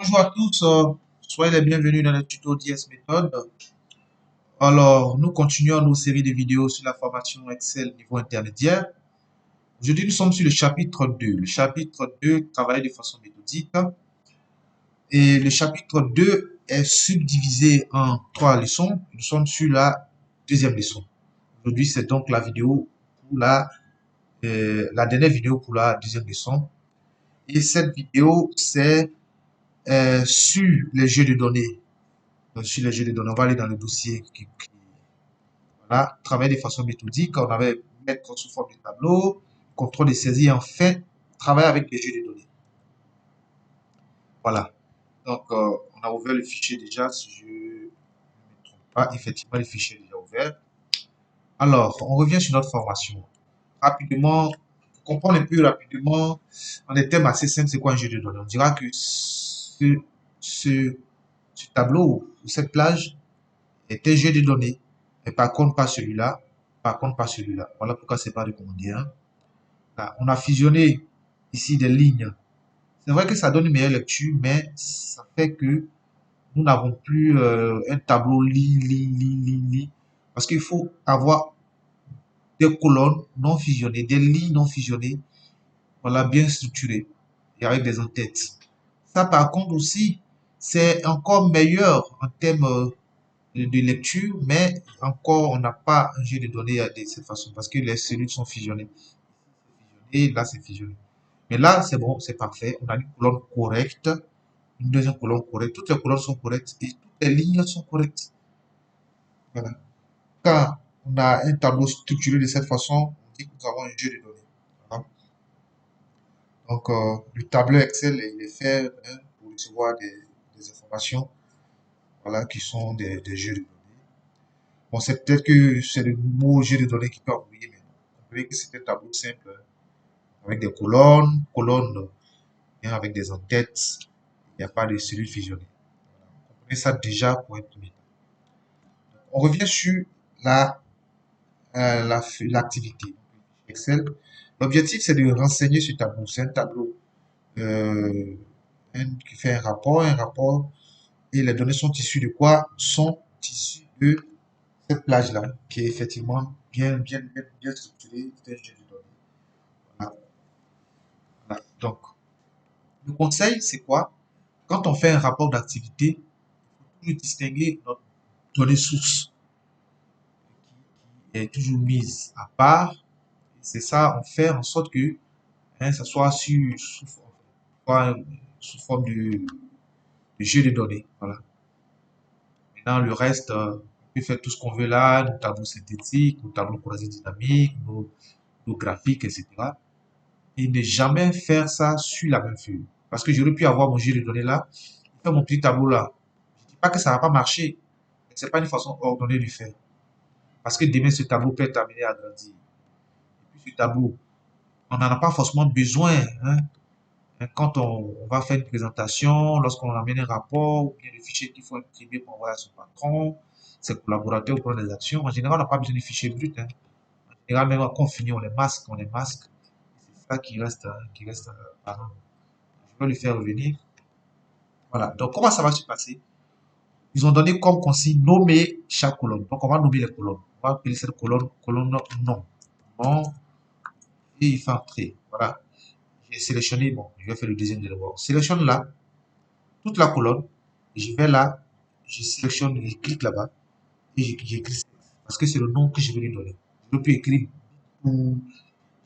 Bonjour à tous, soyez les bienvenus dans le tuto DS méthode. Alors, nous continuons nos séries de vidéos sur la formation Excel niveau intermédiaire. Aujourd'hui, nous sommes sur le chapitre 2. Le chapitre 2, travailler de façon méthodique. Et le chapitre 2 est subdivisé en 3 leçons. Nous sommes sur la deuxième leçon. Aujourd'hui, c'est donc la vidéo pour la dernière vidéo pour la deuxième leçon. Et cette vidéo, c'est sur les jeux de données. Sur les jeux de données, on va aller dans le dossier voilà, travailler de façon méthodique. On avait mettre sous forme de tableau, contrôle de saisie, et enfin, travailler avec les jeux de données. Voilà. Donc, on a ouvert le fichier déjà, si je ne me trompe pas. Effectivement, le fichier est déjà ouvert. Alors, on revient sur notre formation. Rapidement, pour comprendre un peu rapidement, en des termes assez simples, c'est quoi un jeu de données? On dira que ce tableau ou cette plage est un jeu de données. Mais par contre, pas celui-là. Par contre, pas celui-là. Voilà pourquoi c'est pas recommandé. Hein. Là, on a fusionné ici des lignes. C'est vrai que ça donne une meilleure lecture, mais ça fait que nous n'avons plus un tableau lit. Parce qu'il faut avoir des colonnes non fusionnées, des lignes non fusionnées, voilà, bien structurées et avec des entêtes. Ça, par contre, aussi, c'est encore meilleur en termes de lecture, mais encore, on n'a pas un jeu de données de cette façon parce que les cellules sont fusionnées. Et là, c'est fusionné. Mais là, c'est bon, c'est parfait. On a une colonne correcte, une deuxième colonne correcte. Toutes les colonnes sont correctes et toutes les lignes sont correctes. Voilà. Quand on a un tableau structuré de cette façon, on dit que nous avons un jeu de données. Voilà. Donc, le tableau Excel, il est fait pour recevoir des informations, voilà, qui sont des jeux de données. Bon, c'est peut-être que c'est le mot jeu de données qui peut envoyer, mais vous voyez que c'est un tableau simple, hein, avec des colonnes, et avec des entêtes. Il n'y a pas de cellules fusionnées. Voilà. On connaît ça déjà pour un premier temps. On revient sur l'activité Excel. L'objectif, c'est de renseigner ce tableau. C'est un tableau qui fait un rapport, et les données sont issues de quoi? Sont issues de cette plage-là, qui est effectivement bien structurée. C'est un jeu de données. Voilà. Voilà. Donc, le conseil, c'est quoi? Quand on fait un rapport d'activité, il faut toujours distinguer notre donnée source est toujours mise à part. C'est ça, on fait en sorte que ça soit sous forme de jeu de données. Voilà. Maintenant, le reste, on peut faire tout ce qu'on veut là, nos tableaux synthétiques, nos tableaux croisés dynamiques, nos graphiques, etc. Et ne jamais faire ça sur la même feuille. Parce que j'aurais pu avoir mon jeu de données là, faire mon petit tableau là. Je ne dis pas que ça ne va pas marcher. Ce n'est pas une façon ordonnée de faire. Parce que demain, ce tableau peut être amené à grandir. Et puis ce tableau, on n'en a pas forcément besoin. Hein. Quand on va faire une présentation, lorsqu'on amène un rapport, ou bien le fichier qu'il faut imprimer pour envoyer à son patron, ses collaborateurs pour prendre des actions, en général, on n'a pas besoin de fichiers bruts. Hein. En général, même quand on finit, on les masque. C'est ça qui reste pardon. Je vais le faire revenir. Voilà. Donc, comment ça va se passer? Ils ont donné comme consigne nommer chaque colonne. Donc, on va nommer les colonnes. On va appeler cette colonne nom. Nom, et il fait entrer. Voilà. J'ai sélectionné, bon, je vais faire le deuxième de devoir. Sélectionne là, toute la colonne, je vais là, je sélectionne, je clique là-bas, et j'écris parce que c'est le nom que je vais lui donner. Je peux écrire ou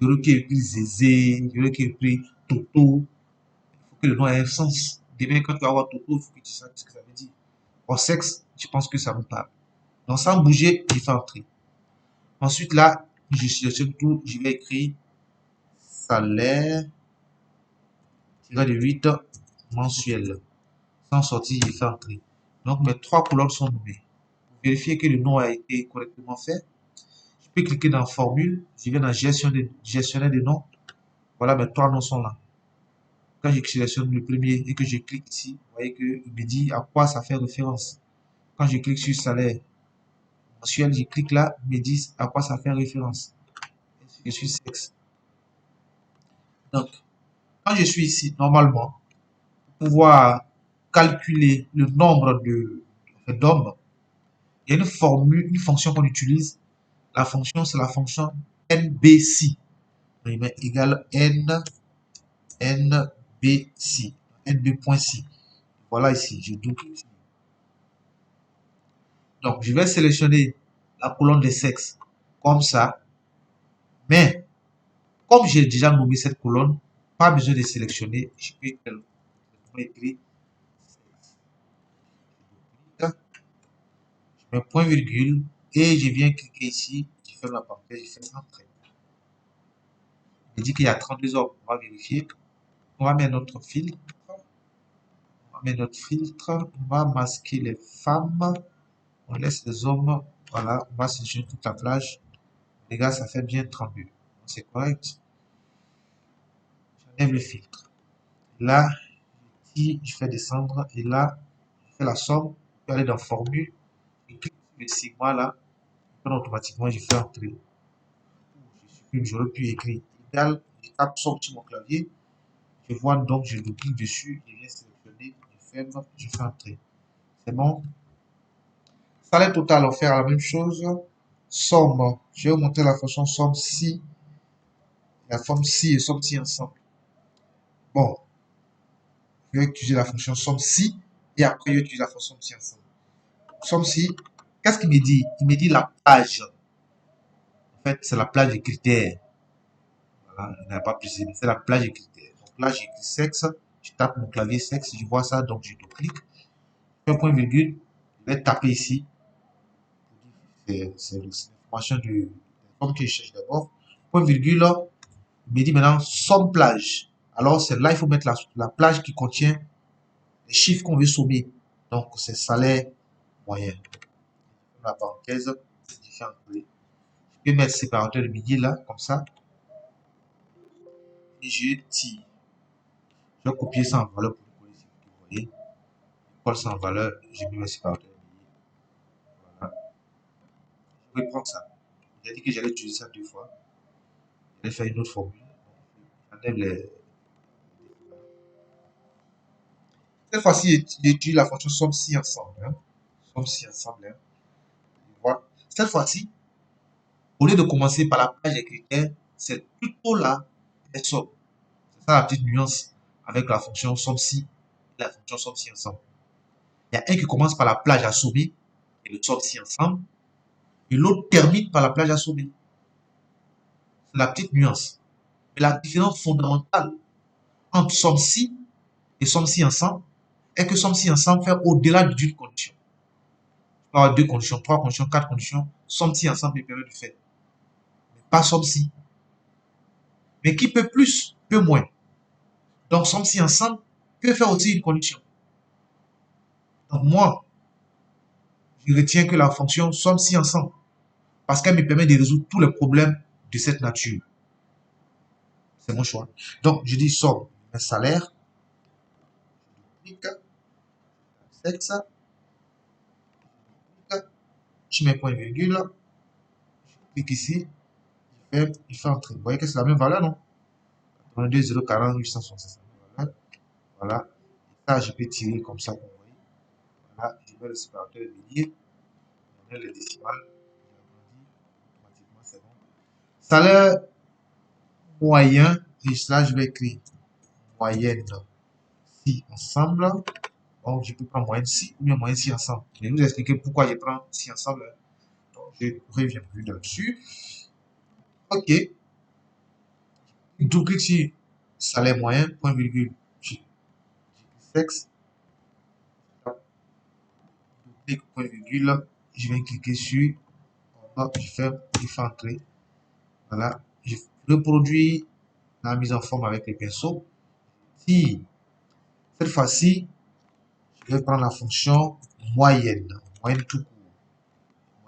j'aurais pu écrire Zézé, j'aurais pu écrire Toto. Il faut que le nom ait un sens. Demain, quand tu vas voir Toto, il faut que tu saches ce que ça veut dire. Au sexe, je pense que ça me parle. Donc, sans bouger, je fais entrer. Ensuite, là, je sélectionne tout, je vais écrire salaire, tiré de 8 mensuel. Sans sortir, je fais entrer. Donc, mes 3 colonnes sont nommées. Pour vérifier que le nom a été correctement fait, je peux cliquer dans Formule, je vais dans Gestionnaire de noms. Voilà, mes 3 noms sont là. Quand je sélectionne le premier et que je clique ici, vous voyez qu'il me dit à quoi ça fait référence. Quand je clique sur salaire mensuel, je clique là, il me dit à quoi ça fait référence. Je suis sexe. Donc, quand je suis ici, normalement, pour pouvoir calculer le nombre d'hommes, il y a une formule, une fonction qu'on utilise. La fonction, c'est la fonction NBC. On met égal NBC. NB.C. Voilà ici, je double ici. Donc, je vais sélectionner la colonne des sexes comme ça. Mais, comme j'ai déjà nommé cette colonne, pas besoin de sélectionner. Je peux écrire, je mets point virgule et je viens cliquer ici. Je ferme la parenthèse, je fais entrée. Il dit qu'il y a 32 hommes. On va vérifier. On va mettre notre filtre. On va masquer les femmes. On laisse les hommes. Voilà, on va sélectionner toute la plage. Les gars, ça fait bien 32. C'est correct. J'enlève le filtre. Là, ici, je fais descendre. Et là, je fais la somme. Je peux aller dans formule. Je clique sur le sigma là. Et automatiquement, je fais entrer. Je supprime, j'aurais pu écrire égal. Je tape somme sur mon clavier. Je vois donc, je double-clique dessus. Je viens sélectionner. Je ferme. Je fais entrer. C'est bon. Salaire total, on va faire la même chose. Somme. Je vais vous montrer la fonction somme si. La forme si et somme si ensemble. Bon. Je vais utiliser la fonction somme si. Et après, je vais utiliser la fonction si ensemble. Somme si. Qu'est-ce qu'il me dit? Il me dit la plage. En fait, c'est la plage des critères. Voilà, il n'a pas précisé, mais c'est la plage des critères. Donc là, j'écris sexe. Je tape mon clavier sexe. Je vois ça, donc je double-clique. Je fais un point virgule. Je vais taper ici. C'est l'information de la forme que je cherche d'abord. Point virgule. Il me dit maintenant somme plage. Alors c'est là il faut mettre la plage qui contient les chiffres qu'on veut sommer. Donc c'est salaire moyen. La parenthèse, c'est différent. Je peux mettre séparateur de milliers là, comme ça. Et je tire. Je vais copier ça en valeur pour le coller ici. Vous voyez. Je colle ça en valeur. Je mets mes séparateurs de milliers. Voilà. Je vais prendre ça. J'ai dit que j'allais utiliser ça 2 fois. J'allais faire une autre formule. J'enlève les. Cette fois-ci, j'utilise la fonction somme si ensemble. Hein. Somme si ensemble. Hein. Voilà. Cette fois-ci, au lieu de commencer par la plage des critères, c'est plutôt là les sommes. C'est ça la petite nuance avec la fonction somme si et la fonction somme si ensemble. Il y a un qui commence par la plage à sommer et le somme si ensemble, et l'autre termine par la plage à sommer. C'est la petite nuance. Mais la différence fondamentale entre somme si et somme si ensemble est que somme si ensemble fait au-delà d'une condition. Je peux avoir 2 conditions, 3 conditions, 4 conditions. Somme si ensemble me permet de faire. Mais pas somme si. Mais qui peut plus, peut moins. Donc, somme si ensemble peut faire aussi une condition. Donc, moi, je retiens que la fonction somme si ensemble parce qu'elle me permet de résoudre tous les problèmes de cette nature. C'est mon choix. Donc, je dis somme, un salaire, sexe, je mets point virgule, je clique ici, il fait entrer. Vous voyez que c'est la même valeur, non? 82 040 866. Voilà. Ça, je peux tirer comme ça. Vous voyez. Voilà, je mets le séparateur de milliers, je mets le décimal, automatiquement, c'est bon. Salaire moyen, et là, je vais écrire moyenne si ensemble. Donc, je peux prendre moyenne si ou bien moyenne si ensemble. Je vais vous expliquer pourquoi je prends si ensemble. Donc, je reviens plus là-dessus. OK. Double clic sur salaire moyen, point virgule, sexe. Double clic, point virgule. Je viens cliquer sur, je fais entrer. Voilà. Je reproduis la mise en forme avec les pinceaux. Si, cette fois-ci, je vais prendre la fonction moyenne. Moyenne tout court.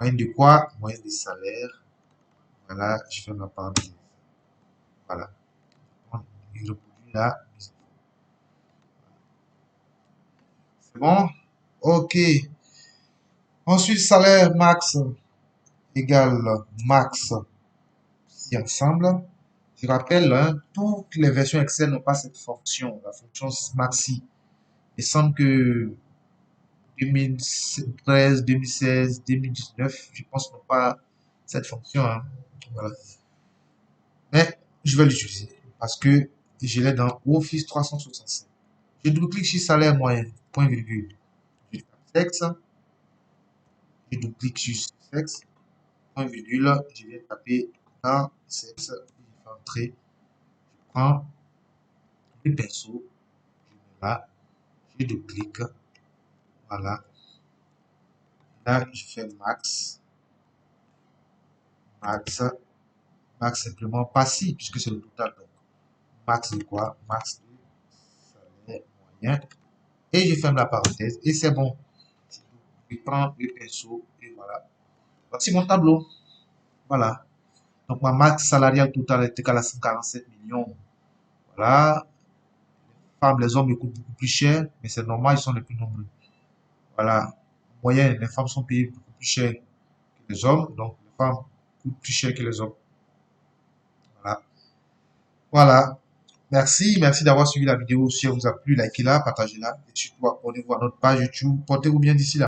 Moyenne de quoi? Moyenne des salaires. Voilà, je fais ma parenthèse. Voilà. Je reproduis la mise en forme. C'est bon? OK. Ensuite, salaire max égale max si ensemble. Je rappelle, hein, toutes les versions Excel n'ont pas cette fonction, la fonction maxi. Il semble que 2013, 2016, 2019, je pense non pas cette fonction, hein. Voilà. Mais je vais l'utiliser parce que je l'ai dans Office 365. Je double-clique sur salaire moyen, point virgule. Je tape sexe, je double-clique sur sexe, point virgule, je vais taper dans sexe, je vais entrer, je prends le pinceau, je mets là, je double-clique, voilà. Là, je fais max, max, max simplement pas si, puisque c'est le total. Donc, max de quoi? Max de salaire moyen. Et je ferme la parenthèse et c'est bon. Je prends le pinceau et voilà. Voici mon tableau. Voilà. Donc ma masse salariale totale est égale à 147 millions. Voilà. Les femmes, les hommes me coûtent beaucoup plus cher, mais c'est normal, ils sont les plus nombreux. Voilà. En moyenne, les femmes sont payées beaucoup plus cher que les hommes, donc les femmes coûtent plus cher que les hommes. Voilà. Voilà. Merci, merci d'avoir suivi la vidéo. Si elle vous a plu, likez-la, partagez-la et surtout abonnez-vous à notre page YouTube. Portez-vous bien d'ici là.